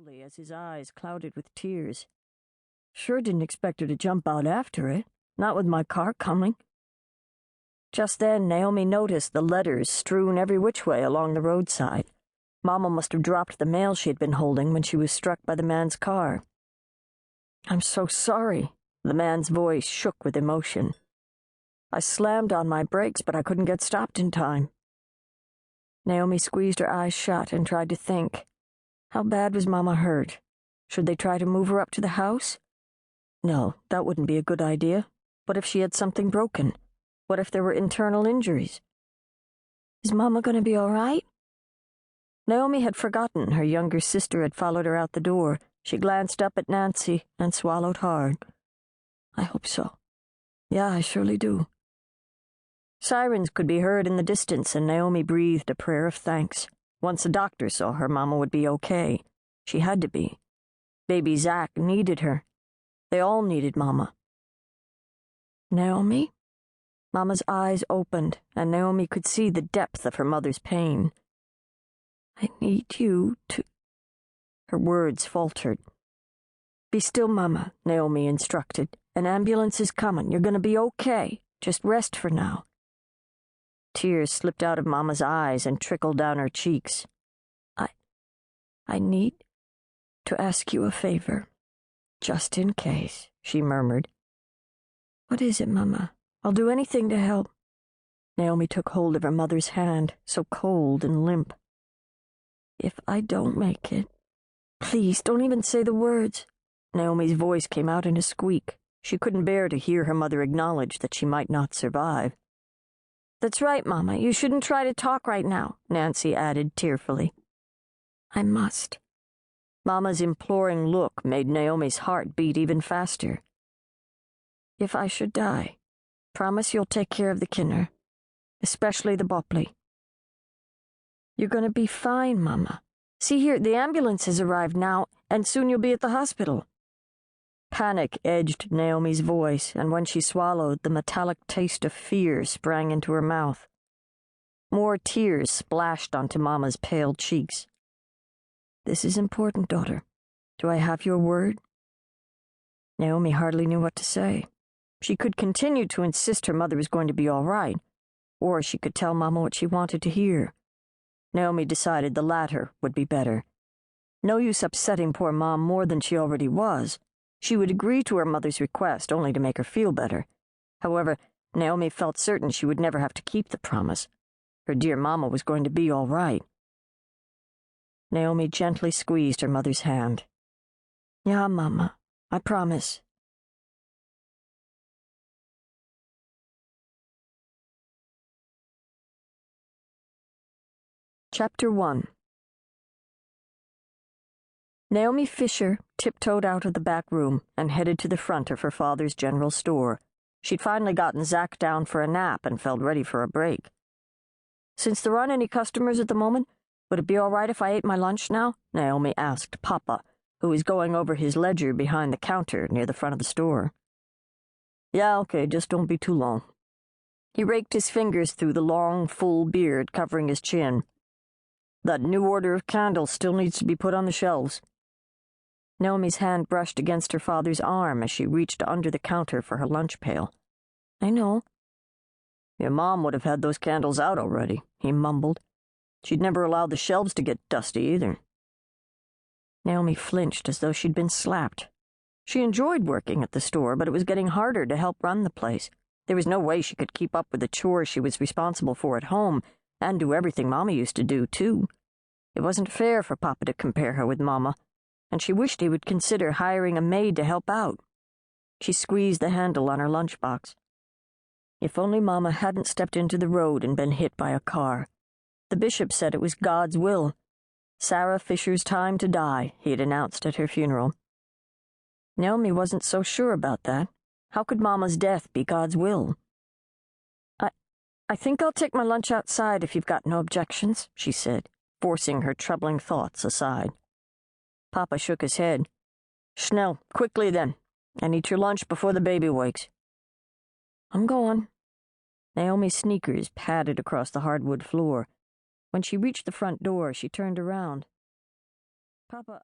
slowly as his eyes clouded with tears. Sure didn't expect her to jump out after it, not with my car coming. Just then, Naomi noticed the letters strewn every which way along the roadside. Mama must have dropped the mail she had been holding when she was struck by the man's car. "I'm so sorry." The man's voice shook with emotion. "I slammed on my brakes, but I couldn't get stopped in time." Naomi squeezed her eyes shut and tried to think. How bad was Mama hurt? Should they try to move her up to the house? No, that wouldn't be a good idea. What if she had something broken? What if there were internal injuries? Is Mama going to be all right? Naomi had forgotten her younger sister had followed her out the door. She glanced up at Nancy and swallowed hard. I hope so. Yeah, I surely do. Sirens could be heard in the distance, and Naomi breathed a prayer of thanks. Once a doctor saw her, Mama would be okay. She had to be. Baby Zach needed her. They all needed Mama. Naomi? Mama's eyes opened, and Naomi could see the depth of her mother's pain. I need you to... Her words faltered. Be still, Mama, Naomi instructed. An ambulance is coming. You're going to be okay. Just rest for now. Tears slipped out of Mama's eyes and trickled down her cheeks. I need to ask you a favor. Just in case, she murmured. What is it, Mama? I'll do anything to help. Naomi took hold of her mother's hand, so cold and limp. If I don't make it, please don't even say the words. Naomi's voice came out in a squeak. She couldn't bear to hear her mother acknowledge that she might not survive. That's right, Mama. You shouldn't try to talk right now, Nancy added tearfully. I must. Mama's imploring look made Naomi's heart beat even faster. If I should die, promise you'll take care of the kinner, especially the Bopley. You're going to be fine, Mama. See here, the ambulance has arrived now, and soon you'll be at the hospital. Panic edged Naomi's voice, and when she swallowed, the metallic taste of fear sprang into her mouth. More tears splashed onto Mama's pale cheeks. This is important, daughter. Do I have your word? Naomi hardly knew what to say. She could continue to insist her mother was going to be all right, or she could tell Mama what she wanted to hear. Naomi decided the latter would be better. No use upsetting poor Mom more than she already was. She would agree to her mother's request only to make her feel better. However, Naomi felt certain she would never have to keep the promise. Her dear Mama was going to be all right. Naomi gently squeezed her mother's hand. Yeah, Mama, I promise. Chapter 1. Naomi Fisher tiptoed out of the back room and headed to the front of her father's general store. She'd finally gotten Zach down for a nap and felt ready for a break. Since there aren't any customers at the moment, would it be all right if I ate my lunch now? Naomi asked Papa, who was going over his ledger behind the counter near the front of the store. Yeah, okay, just don't be too long. He raked his fingers through the long, full beard covering his chin. That new order of candles still needs to be put on the shelves. Naomi's hand brushed against her father's arm as she reached under the counter for her lunch pail. I know. Your mom would have had those candles out already, he mumbled. She'd never allow the shelves to get dusty either. Naomi flinched as though she'd been slapped. She enjoyed working at the store, but it was getting harder to help run the place. There was no way she could keep up with the chores she was responsible for at home, and do everything Mama used to do, too. It wasn't fair for Papa to compare her with Mama, and she wished he would consider hiring a maid to help out. She squeezed the handle on her lunchbox. If only Mama hadn't stepped into the road and been hit by a car. The bishop said it was God's will. Sarah Fisher's time to die, he had announced at her funeral. Naomi wasn't so sure about that. How could Mama's death be God's will? I think I'll take my lunch outside if you've got no objections, she said, forcing her troubling thoughts aside. Papa shook his head. Schnell, quickly then. And eat your lunch before the baby wakes. I'm going. Naomi's sneakers padded across the hardwood floor. When she reached the front door, she turned around. Papa,